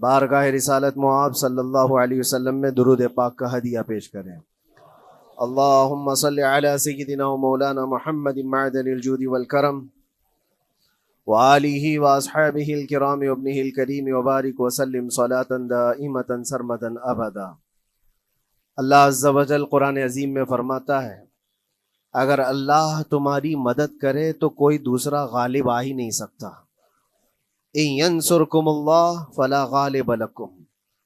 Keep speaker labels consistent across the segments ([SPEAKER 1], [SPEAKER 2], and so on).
[SPEAKER 1] بارگاہ رسالت معاب صلی اللہ علیہ وسلم میں درود پاک کا ہدیہ پیش کریں۔ اللہم صلی علی سیدنا و مولانا محمد معدن الجود والکرم وآلہ واصحابہ الکرام وابنہ الکریم وبارک وسلم صلاة دائمة سرمدا ابدا۔ اللہ عز و جل قرآن عظیم میں فرماتا ہے اگر اللہ تمہاری مدد کرے تو کوئی دوسرا غالب آ ہی نہیں سکتا۔ ان ینصرکم اللہ فلا غالب لکم،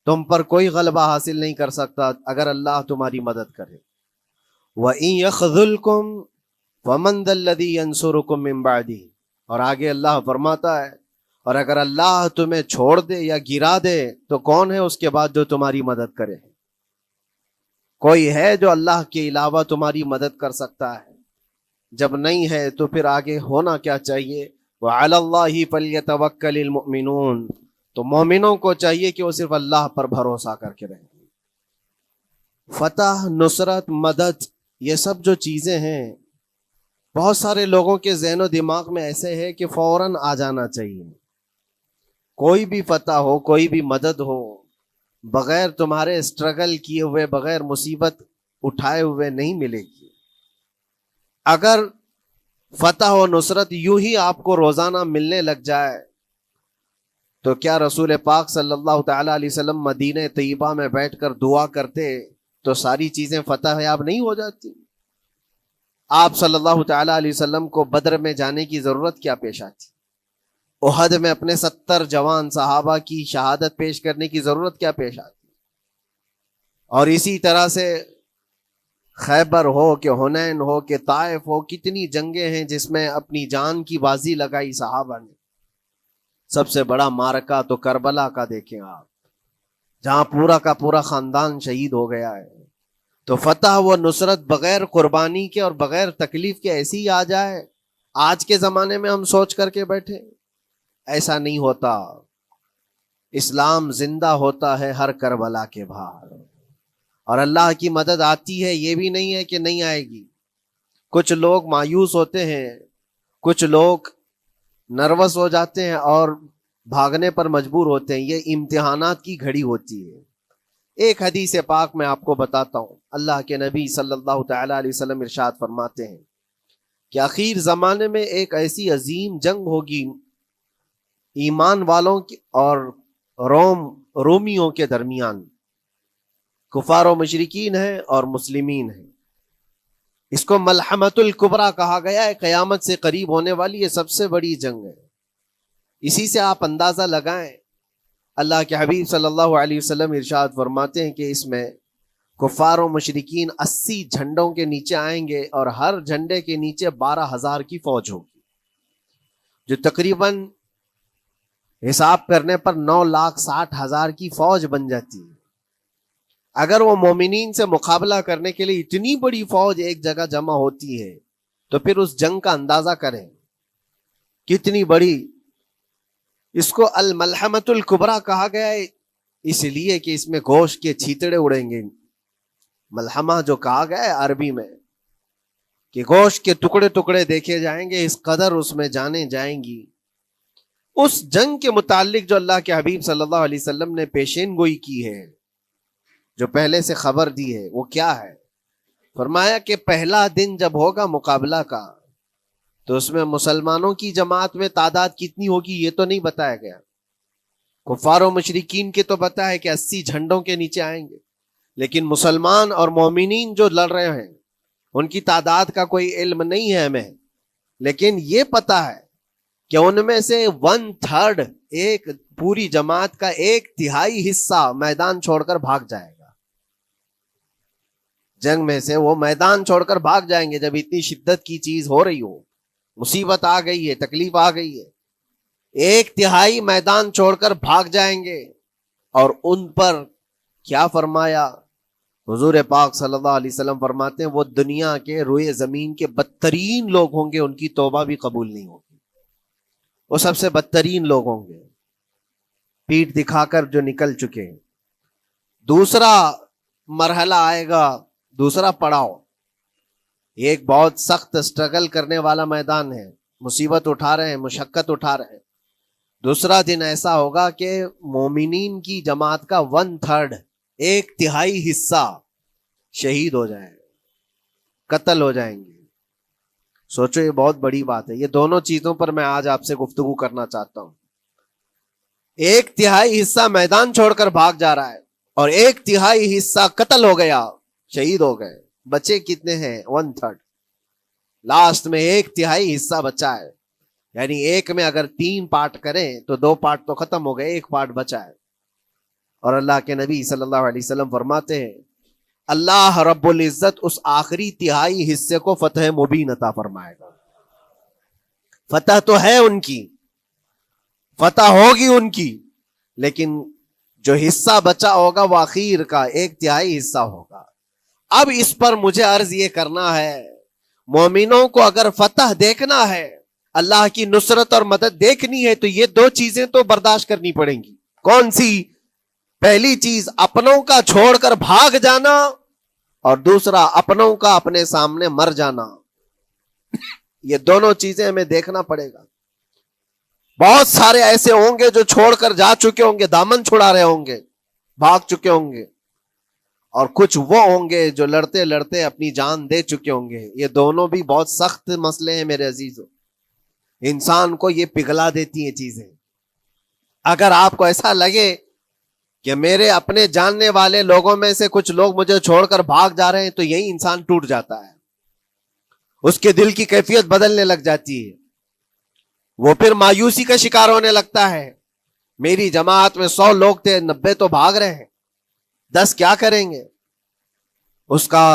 [SPEAKER 1] تم پر کوئی غلبہ حاصل نہیں کر سکتا اگر اللہ تمہاری مدد کرے۔ وَإِن يَخْذُلْكُمْ فَمَنْ ذَا الَّذِي يَنصُرُكُمْ مِنْ بَعْدِهِ، اور آگے اللہ فرماتا ہے اور اگر اللہ تمہیں چھوڑ دے یا گرا دے تو کون ہے اس کے بعد جو تمہاری مدد کرے؟ کوئی ہے جو اللہ کے علاوہ تمہاری مدد کر سکتا ہے؟ جب نہیں ہے تو پھر آگے ہونا کیا چاہیے؟ وَعَلَى اللَّهِ فَلْيَتَوَكَّلِ الْمُؤْمِنُونَ، تو مومنوں کو چاہیے کہ وہ صرف اللہ پر بھروسہ کر کے رہیں۔ فتح، نصرت، مدد، یہ سب جو چیزیں ہیں بہت سارے لوگوں کے ذہن و دماغ میں ایسے ہے کہ فوراً آ جانا چاہیے۔ کوئی بھی فتح ہو، کوئی بھی مدد ہو، بغیر تمہارے اسٹرگل کیے ہوئے، بغیر مصیبت اٹھائے ہوئے نہیں ملے گی۔ اگر فتح و نصرت یوں ہی آپ کو روزانہ ملنے لگ جائے تو کیا رسول پاک صلی اللہ تعالی علیہ وسلم مدینہ طیبہ میں بیٹھ کر دعا کرتے تو ساری چیزیں فتح یاب نہیں ہو جاتی؟ آپ صلی اللہ تعالی علیہ وسلم کو بدر میں جانے کی ضرورت کیا پیش آتی؟ احد میں اپنے 70 جوان صحابہ کی شہادت پیش کرنے کی ضرورت کیا پیش آتی؟ اور اسی طرح سے خیبر ہو کہ حنین ہو کہ طائف ہو، کتنی جنگیں ہیں جس میں اپنی جان کی بازی لگائی صحابہ نے۔ سب سے بڑا معرکہ تو کربلا کا دیکھیں آپ، جہاں پورا کا پورا خاندان شہید ہو گیا ہے۔ تو فتح و نصرت بغیر قربانی کے اور بغیر تکلیف کے ایسی ہی آ جائے؟ آج کے زمانے میں ہم سوچ کر کے بیٹھے، ایسا نہیں ہوتا۔ اسلام زندہ ہوتا ہے ہر کربلا کے باہر، اور اللہ کی مدد آتی ہے، یہ بھی نہیں ہے کہ نہیں آئے گی۔ کچھ لوگ مایوس ہوتے ہیں، کچھ لوگ نروس ہو جاتے ہیں اور بھاگنے پر مجبور ہوتے ہیں۔ یہ امتحانات کی گھڑی ہوتی ہے۔ ایک حدیث پاک میں آپ کو بتاتا ہوں، اللہ کے نبی صلی اللہ تعالی علیہ وسلم ارشاد فرماتے ہیں کہ آخر زمانے میں ایک ایسی عظیم جنگ ہوگی ایمان والوں کی اور رومیوں کے درمیان۔ کفار و مشرکین ہیں اور مسلمین ہیں۔ اس کو ملحمۃ الکبریٰ کہا گیا ہے، قیامت سے قریب ہونے والی یہ سب سے بڑی جنگ ہے۔ اسی سے آپ اندازہ لگائیں، اللہ کے حبیب صلی اللہ علیہ وسلم ارشاد فرماتے ہیں کہ اس میں کفار و مشرکین 80 جھنڈوں کے نیچے آئیں گے اور ہر جھنڈے کے نیچے 12,000 کی فوج ہوگی، جو تقریباً حساب کرنے پر 9,60,000 کی فوج بن جاتی ہے۔ اگر وہ مومنین سے مقابلہ کرنے کے لیے اتنی بڑی فوج ایک جگہ جمع ہوتی ہے تو پھر اس جنگ کا اندازہ کریں کتنی بڑی۔ اس کو الملحمۃ الکبریٰ کہا گیا ہے اس لیے کہ اس میں گوشت کے چھیتڑے اڑیں گے۔ ملحمہ جو کہا گیا ہے عربی میں کہ گوشت کے ٹکڑے ٹکڑے دیکھے جائیں گے، اس قدر اس میں جانیں جائیں گی۔ اس جنگ کے متعلق جو اللہ کے حبیب صلی اللہ علیہ وسلم نے پیشین گوئی کی ہے، جو پہلے سے خبر دی ہے، وہ کیا ہے؟ فرمایا کہ پہلا دن جب ہوگا مقابلہ کا تو اس میں مسلمانوں کی جماعت میں تعداد کتنی ہوگی یہ تو نہیں بتایا گیا۔ کفار و مشرکین کے تو پتہ ہے کہ 80 جھنڈوں کے نیچے آئیں گے، لیکن مسلمان اور مومنین جو لڑ رہے ہیں ان کی تعداد کا کوئی علم نہیں ہے ہمیں، لیکن یہ پتہ ہے کہ ان میں سے 1/3، ایک پوری جماعت کا 1/3 حصہ میدان چھوڑ کر بھاگ جائے گا۔ جنگ میں سے وہ میدان چھوڑ کر بھاگ جائیں گے جب اتنی شدت کی چیز ہو رہی ہو، مصیبت آ گئی ہے، تکلیف آ گئی ہے، 1/3 میدان چھوڑ کر بھاگ جائیں گے۔ اور ان پر کیا فرمایا حضور پاک صلی اللہ علیہ وسلم؟ فرماتے ہیں وہ دنیا کے روئے زمین کے بدترین لوگ ہوں گے، ان کی توبہ بھی قبول نہیں ہوگی۔ وہ سب سے بدترین لوگ ہوں گے، پیٹھ دکھا کر جو نکل چکے ہیں۔ دوسرا مرحلہ آئے گا، دوسرا پڑاؤ، یہ ایک بہت سخت سٹرگل کرنے والا میدان ہے، مصیبت اٹھا رہے ہیں، مشقت اٹھا رہے ہیں۔ دوسرا دن ایسا ہوگا کہ مومنین کی جماعت کا 1/3 1/3 حصہ شہید ہو جائیں، قتل ہو جائیں گے. سوچو یہ بہت بڑی بات ہے. یہ دونوں چیزوں پر میں آج آپ سے گفتگو کرنا چاہتا ہوں. 1/3 حصہ میدان چھوڑ کر بھاگ جا رہا ہے اور 1/3 حصہ قتل ہو گیا، شہید ہو گئے. بچے کتنے ہیں؟ 1/3. لاسٹ میں 1/3 حصہ بچا ہے. یعنی ایک میں اگر 3 پارٹ کریں تو 2 پارٹ تو ختم ہو گئے، 1 پارٹ بچا ہے. اور اللہ کے نبی صلی اللہ علیہ وسلم فرماتے ہیں اللہ رب العزت اس آخری تہائی حصے کو فتح مبین عطا فرمائے گا. فتح تو ہے ان کی، فتح ہوگی ان کی، لیکن جو حصہ بچا ہوگا وہ اخیر کا 1/3 حصہ ہوگا. اب اس پر مجھے عرض یہ کرنا ہے، مومنوں کو اگر فتح دیکھنا ہے، اللہ کی نصرت اور مدد دیکھنی ہے، تو یہ 2 چیزیں تو برداشت کرنی پڑیں گی. کون سی؟ پہلی چیز اپنوں کا چھوڑ کر بھاگ جانا، اور دوسرا اپنوں کا اپنے سامنے مر جانا. یہ دونوں چیزیں ہمیں دیکھنا پڑے گا. بہت سارے ایسے ہوں گے جو چھوڑ کر جا چکے ہوں گے، دامن چھڑا رہے ہوں گے، بھاگ چکے ہوں گے، اور کچھ وہ ہوں گے جو لڑتے لڑتے اپنی جان دے چکے ہوں گے. یہ دونوں بھی بہت سخت مسئلے ہیں میرے عزیزو. انسان کو یہ پگھلا دیتی ہیں چیزیں. اگر آپ کو ایسا لگے کہ میرے اپنے جاننے والے لوگوں میں سے کچھ لوگ مجھے چھوڑ کر بھاگ جا رہے ہیں، تو یہی انسان ٹوٹ جاتا ہے. اس کے دل کی کیفیت بدلنے لگ جاتی ہے. وہ پھر مایوسی کا شکار ہونے لگتا ہے. میری جماعت میں 100 لوگ تھے، 90 تو بھاگ رہے ہیں، 10 کیا کریں گے؟ اس کا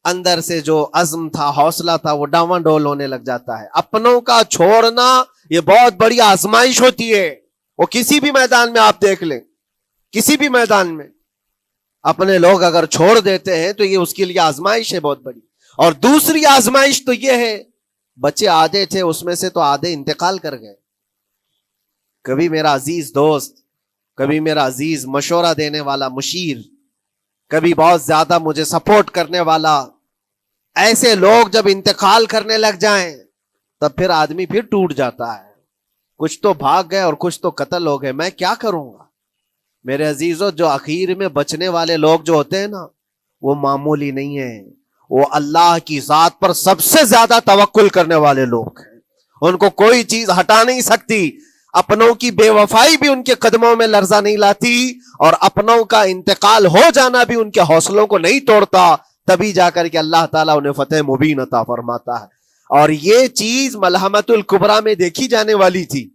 [SPEAKER 1] اندر سے جو عزم تھا، حوصلہ تھا، وہ ڈاواں ڈول ہونے لگ جاتا ہے. اپنوں کا چھوڑنا یہ بہت بڑی آزمائش ہوتی ہے. وہ کسی بھی میدان میں آپ دیکھ لیں، کسی بھی میدان میں اپنے لوگ اگر چھوڑ دیتے ہیں تو یہ اس کے لیے آزمائش ہے بہت بڑی. اور دوسری آزمائش تو یہ ہے، بچے آدھے تھے، اس میں سے تو آدھے انتقال کر گئے. کبھی میرا عزیز دوست، کبھی میرا عزیز مشورہ دینے والا مشیر، کبھی بہت زیادہ مجھے سپورٹ کرنے والا، ایسے لوگ جب انتقال کرنے لگ جائیں تب پھر آدمی پھر ٹوٹ جاتا ہے. کچھ تو بھاگ گئے اور کچھ تو قتل ہو گئے. میں کیا کروں گا؟ میرے عزیزو، جو اخیر میں بچنے والے لوگ جو ہوتے ہیں نا، وہ معمولی نہیں ہیں. وہ اللہ کی ذات پر سب سے زیادہ توکل کرنے والے لوگ ہیں. ان کو کوئی چیز ہٹا نہیں سکتی. اپنوں کی بے وفائی بھی ان کے قدموں میں لرزہ نہیں لاتی، اور اپنوں کا انتقال ہو جانا بھی ان کے حوصلوں کو نہیں توڑتا. تبھی جا کر کے اللہ تعالیٰ انہیں فتح مبین عطا فرماتا ہے. اور یہ چیز ملحمت الکبریٰ میں دیکھی جانے والی تھی،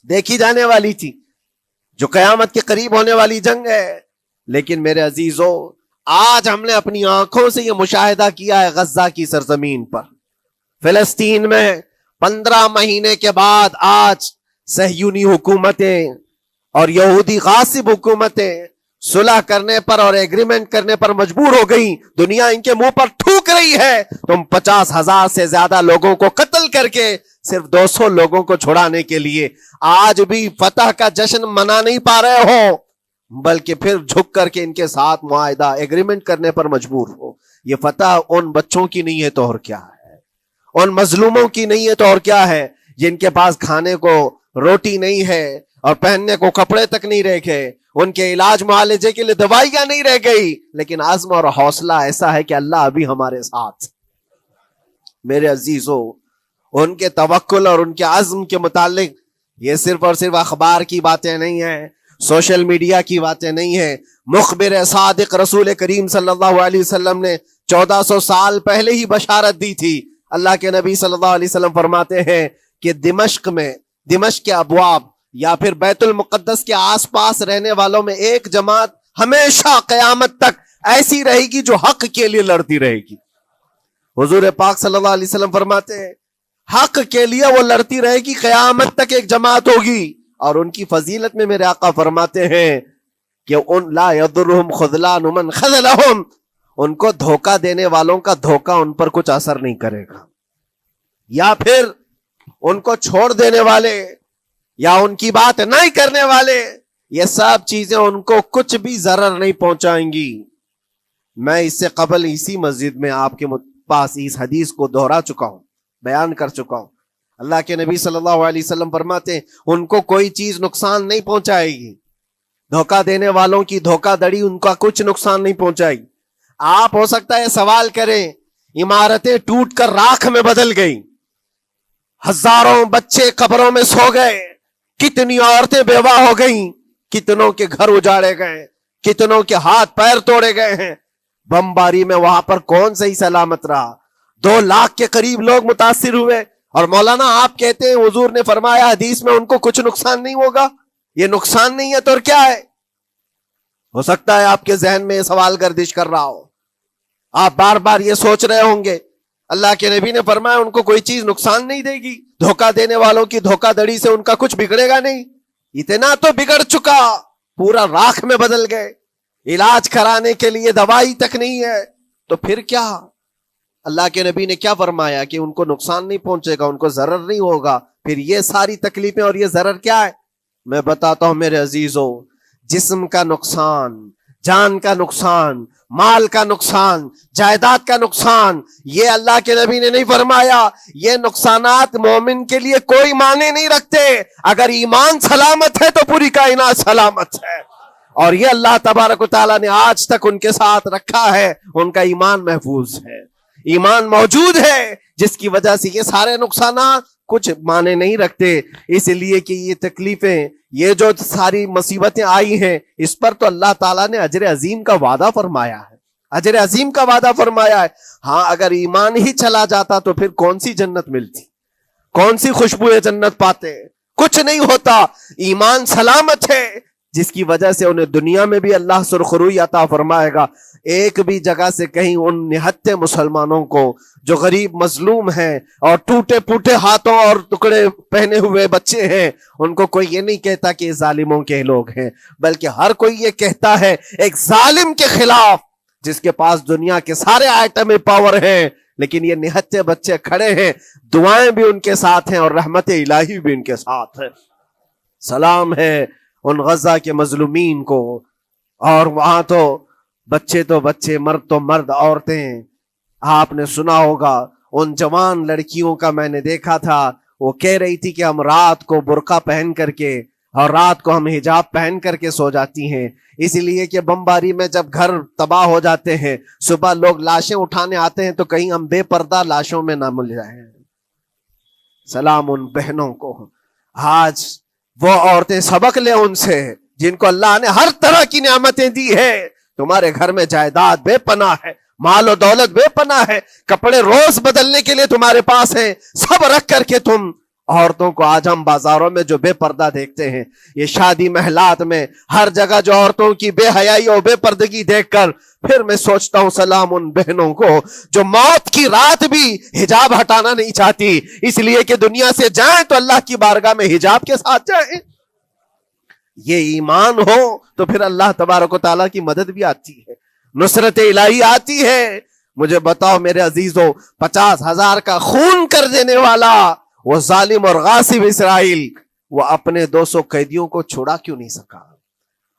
[SPEAKER 1] دیکھی جانے والی تھی، جو قیامت کے قریب ہونے والی جنگ ہے. لیکن میرے عزیزو، آج ہم نے اپنی آنکھوں سے یہ مشاہدہ کیا ہے غزہ کی سرزمین پر، فلسطین میں 15 مہینے کے بعد آج صہیونی حکومتیں اور یہودی غاصب حکومتیں صلح کرنے پر اور ایگریمنٹ کرنے پر مجبور ہو گئی. دنیا ان کے منہ پر تھوک رہی ہے. تم 50,000 سے زیادہ لوگوں کو قتل کر کے صرف 200 لوگوں کو چھڑانے کے لیے آج بھی فتح کا جشن منا نہیں پا رہے ہو، بلکہ پھر جھک کر کے ان کے ساتھ معاہدہ ایگریمنٹ کرنے پر مجبور ہو. یہ فتح ان بچوں کی نہیں ہے تو اور کیا ہے، ان مظلوموں کی نہیں ہے تو اور کیا ہے، جن کے پاس کھانے کو روٹی نہیں ہے اور پہننے کو کپڑے تک نہیں رہ گئے، ان کے علاج معالجے کے لیے دوائیاں نہیں رہ گئی، لیکن عزم اور حوصلہ ایسا ہے کہ اللہ ابھی ہمارے ساتھ. میرے عزیزو، ان کے توکل اور ان کے عزم کے متعلق یہ صرف اور صرف اخبار کی باتیں نہیں ہیں، سوشل میڈیا کی باتیں نہیں ہیں. مخبر صادق رسول کریم صلی اللہ علیہ وسلم نے 1400 سال پہلے ہی بشارت دی تھی. اللہ کے نبی صلی اللہ علیہ وسلم فرماتے ہیں کہ دمشق کے ابواب یا پھر بیت المقدس کے آس پاس رہنے والوں میں ایک جماعت ہمیشہ قیامت تک ایسی رہے گی جو حق کے لیے لڑتی رہے گی. حضور پاک صلی اللہ علیہ وسلم فرماتے ہیں حق کے لیے وہ لڑتی رہے گی، قیامت تک ایک جماعت ہوگی. اور ان کی فضیلت میں میرے آقا فرماتے ہیں کہ ان لا یضرهم خذلان من خذلهم، ان کو دھوکہ دینے والوں کا دھوکہ ان پر کچھ اثر نہیں کرے گا، یا پھر ان کو چھوڑ دینے والے یا ان کی بات نہیں کرنے والے، یہ سب چیزیں ان کو کچھ بھی ضرر نہیں پہنچائیں گی. میں اس سے قبل اسی مسجد میں آپ کے پاس اس حدیث کو دہرا چکا ہوں، بیان کر چکا ہوں. اللہ کے نبی صلی اللہ علیہ وسلم فرماتے ہیں ان کو کوئی چیز نقصان نہیں پہنچائے گی، دھوکہ دینے والوں کی دھوکہ دڑی ان کا کچھ نقصان نہیں پہنچائے گی۔ آپ ہو سکتا ہے سوال کریں، عمارتیں ٹوٹ کر راکھ میں بدل گئی، ہزاروں بچے قبروں میں سو گئے، کتنی عورتیں بیوہ ہو گئیں، کتنوں کے گھر اجاڑے گئے، کتنوں کے ہاتھ پیر توڑے گئے ہیں، بمباری میں وہاں پر کون صحیح سلامت رہا؟ 2 لاکھ کے قریب لوگ متاثر ہوئے، اور مولانا آپ کہتے ہیں حضور نے فرمایا حدیث میں ان کو کچھ نقصان نہیں ہوگا۔ یہ نقصان نہیں ہے تو اور کیا ہے؟ ہو سکتا ہے آپ کے ذہن میں یہ سوال گردش کر رہا ہو، آپ بار بار یہ سوچ رہے ہوں گے اللہ کے نبی نے فرمایا ان کو کوئی چیز نقصان نہیں دے گی، دھوکہ دینے والوں کی دھوکہ دڑی سے ان کا کچھ بگڑے گا نہیں۔ اتنا تو بگڑ چکا، پورا راکھ میں بدل گئے، علاج کرانے کے لیے دوائی تک نہیں ہے، تو پھر کیا؟ اللہ کے نبی نے کیا فرمایا کہ ان کو نقصان نہیں پہنچے گا، ان کو ضرر نہیں ہوگا۔ پھر یہ ساری تکلیفیں اور یہ ضرر کیا ہے؟ میں بتاتا ہوں میرے عزیزوں، جسم کا نقصان، جان کا نقصان، مال کا نقصان، جائیداد کا نقصان، یہ اللہ کے نبی نے نہیں فرمایا۔ یہ نقصانات مومن کے لیے کوئی معنی نہیں رکھتے، اگر ایمان سلامت ہے تو پوری کائنات سلامت ہے، اور یہ اللہ تبارک و تعالیٰ نے آج تک ان کے ساتھ رکھا ہے، ان کا ایمان محفوظ ہے، ایمان موجود ہے، جس کی وجہ سے یہ سارے نقصانات کچھ معنی نہیں رکھتے۔ اس لیے کہ یہ تکلیفیں، یہ جو ساری مصیبتیں آئی ہیں، اس پر تو اللہ تعالیٰ نے اجر عظیم کا وعدہ فرمایا ہے، اجر عظیم کا وعدہ فرمایا ہے۔ ہاں اگر ایمان ہی چلا جاتا تو پھر کون سی جنت ملتی، کون سی خوشبو جنت پاتے؟ کچھ نہیں ہوتا۔ ایمان سلامت ہے، جس کی وجہ سے انہیں دنیا میں بھی اللہ سرخروئی عطا فرمائے گا۔ ایک بھی جگہ سے کہیں ان نہتے مسلمانوں کو جو غریب مظلوم ہیں اور ٹوٹے پھوٹے ہاتھوں اور ٹکڑے پہنے ہوئے بچے ہیں، ان کو کوئی یہ نہیں کہتا کہ یہ ظالموں کے لوگ ہیں، بلکہ ہر کوئی یہ کہتا ہے ایک ظالم کے خلاف جس کے پاس دنیا کے سارے آئٹم پاور ہیں، لیکن یہ نہتے بچے کھڑے ہیں، دعائیں بھی ان کے ساتھ ہیں اور رحمت الہی بھی ان کے ساتھ ہے۔ سلام ہے ان غزہ کے مظلومین کو، اور وہاں تو بچے، مرد تو مرد، عورتیں، آپ نے سنا ہوگا ان جوان لڑکیوں کا میں نے دیکھا تھا، وہ کہہ رہی تھی کہ ہم رات کو برقع پہن کر کے اور رات کو ہم حجاب پہن کر کے سو جاتی ہیں، اس لیے کہ بمباری میں جب گھر تباہ ہو جاتے ہیں، صبح لوگ لاشیں اٹھانے آتے ہیں تو کہیں ہم بے پردہ لاشوں میں نہ مل جائیں۔ سلام ان بہنوں کو، آج وہ عورتیں سبق لیں ان سے جن کو اللہ نے ہر طرح کی نعمتیں دی ہے۔ تمہارے گھر میں جائیداد بے پناہ ہے، مال و دولت بے پناہ ہے، کپڑے روز بدلنے کے لیے تمہارے پاس ہیں، سب رکھ کر کے تم عورتوں کو آج ہم بازاروں میں جو بے پردہ دیکھتے ہیں، یہ شادی محلات میں ہر جگہ جو عورتوں کی بے حیائی اور بے پردگی دیکھ کر پھر میں سوچتا ہوں سلام ان بہنوں کو جو موت کی رات بھی حجاب ہٹانا نہیں چاہتی، اس لیے کہ دنیا سے جائیں تو اللہ کی بارگاہ میں حجاب کے ساتھ جائیں۔ یہ ایمان ہو تو پھر اللہ تبارک و تعالیٰ کی مدد بھی آتی ہے، نصرت الہی آتی ہے۔ مجھے بتاؤ میرے عزیزوں، 50,000 کا خون کر دینے والا وہ ظالم اور غاصب اسرائیل، وہ اپنے 200 قیدیوں کو چھوڑا کیوں نہیں سکا؟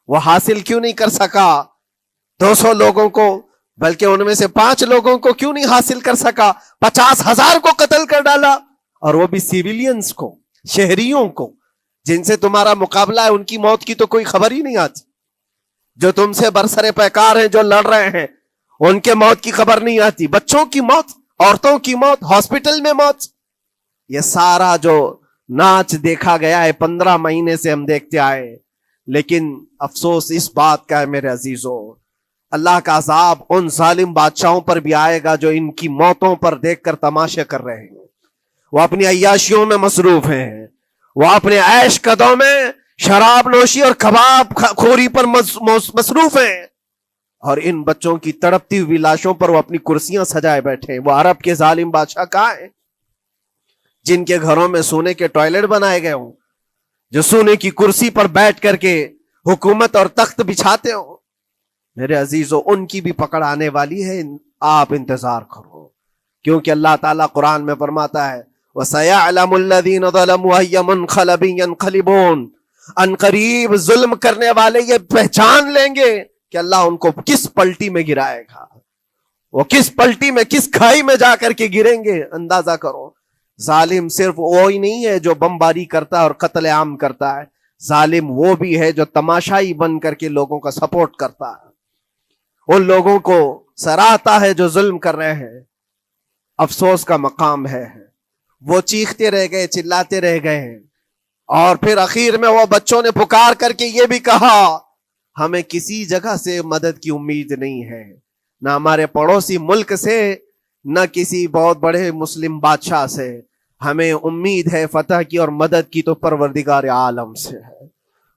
[SPEAKER 1] وہ حاصل کیوں نہیں کر سکا 200 لوگوں کو؟ بلکہ ان میں سے 5 لوگوں کو کیوں نہیں حاصل کر سکا؟ 50,000 کو قتل کر ڈالا، اور وہ بھی سیویلینز کو، شہریوں کو، جن سے تمہارا مقابلہ ہے، ان کی موت کی تو کوئی خبر ہی نہیں آتی۔ جو تم سے برسر پیکار ہیں، جو لڑ رہے ہیں، ان کے موت کی خبر نہیں آتی۔ بچوں کی موت، عورتوں کی موت، ہاسپٹل میں موت، یہ سارا جو ناچ دیکھا گیا ہے 15 مہینے سے ہم دیکھتے آئے، لیکن افسوس اس بات کا ہے میرے عزیزوں، اللہ کا عذاب ان ظالم بادشاہوں پر بھی آئے گا جو ان کی موتوں پر دیکھ کر تماشے کر رہے ہیں۔ وہ اپنی عیاشیوں میں مصروف ہیں، وہ اپنے عیش قدوں میں شراب نوشی اور کباب خوری پر مصروف ہیں، اور ان بچوں کی تڑپتی ہوئی لاشوں پر وہ اپنی کرسیاں سجائے بیٹھے ہیں۔ وہ عرب کے ظالم بادشاہ کہاں ہیں جن کے گھروں میں سونے کے ٹوائلٹ بنائے گئے ہوں، جو سونے کی کرسی پر بیٹھ کر کے حکومت اور تخت بچھاتے ہوں؟ میرے عزیزوں، ان کی بھی پکڑ آنے والی ہے، آپ انتظار کرو، کیونکہ اللہ تعالیٰ قرآن میں فرماتا ہے وَسَيَعْلَمُ الَّذِينَ ظَلَمُوا أَيَّ مُنْقَلَبٍ يَنْقَلِبُونَ، ان قریب ظلم کرنے والے یہ پہچان لیں گے کہ اللہ ان کو کس پلٹی میں گرائے گا، وہ کس پلٹی میں، کس کھائی میں جا کر کے گریں گے۔ اندازہ کرو، ظالم صرف وہی نہیں ہے جو بمباری کرتا ہے اور قتل عام کرتا ہے، ظالم وہ بھی ہے جو تماشائی بن کر کے لوگوں کا سپورٹ کرتا ہے، ان لوگوں کو سراہتا ہے جو ظلم کر رہے ہیں۔ افسوس کا مقام ہے وہ چیختے رہ گئے، چلاتے رہ گئے ہیں، اور پھر اخیر میں وہ بچوں نے پکار کر کے یہ بھی کہا ہمیں کسی جگہ سے مدد کی امید نہیں ہے، نہ ہمارے پڑوسی ملک سے، نہ کسی بہت بڑے مسلم بادشاہ سے، ہمیں امید ہے فتح کی اور مدد کی تو پروردگار عالم سے ہے۔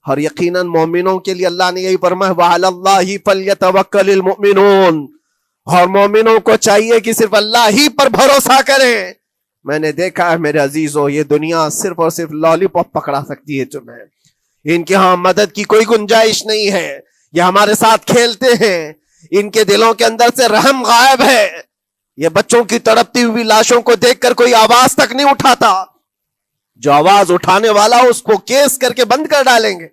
[SPEAKER 1] اور یقیناً مومنوں کے لیے اللہ نے یہی فرمایا وَعَلَى اللَّهِ فَلْيَتَوَكَّلِ الْمُؤْمِنُونَ، اور مومنوں کو چاہیے کہ صرف اللہ ہی پر بھروسہ کریں۔ میں نے دیکھا ہے میرے عزیزوں، یہ دنیا صرف اور صرف لالی پاپ پکڑا سکتی ہے تمہیں، ان کے ہاں مدد کی کوئی گنجائش نہیں ہے، یہ ہمارے ساتھ کھیلتے ہیں، ان کے دلوں کے اندر سے رحم غائب ہے، یہ بچوں کی تڑپتی ہوئی لاشوں کو دیکھ کر کوئی آواز تک نہیں اٹھاتا، جو آواز اٹھانے والا اس کو کیس کر کے بند کر ڈالیں گے۔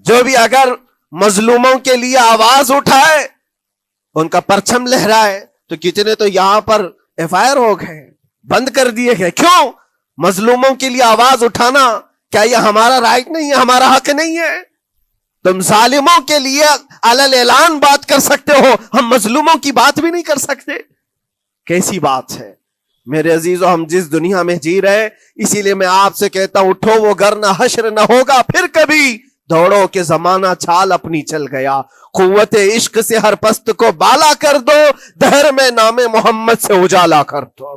[SPEAKER 1] جو بھی اگر مظلوموں کے لیے آواز اٹھائے، ان کا پرچم لہرائے، تو کتنے تو یہاں پر ایف آئی آر ہو گئے، بند کر دیے گئے۔ کیوں؟ مظلوموں کے لیے آواز اٹھانا کیا یہ ہمارا رائٹ نہیں ہے، ہمارا حق نہیں ہے؟ تم ظالموں کے لیے علل اعلان بات کر سکتے ہو، ہم مظلوموں کی بات بھی نہیں کر سکتے؟ کیسی بات ہے میرے عزیزو؟ ہم جس دنیا میں جی رہے، اسی لیے میں آپ سے کہتا ہوں اٹھو وہ گر نہ حشر نہ ہوگا پھر کبھی، دوڑو کہ زمانہ چھال اپنی چل گیا، قوت عشق سے ہر پست کو بالا کر دو، دہر میں نام محمد سے اجالا کر دو۔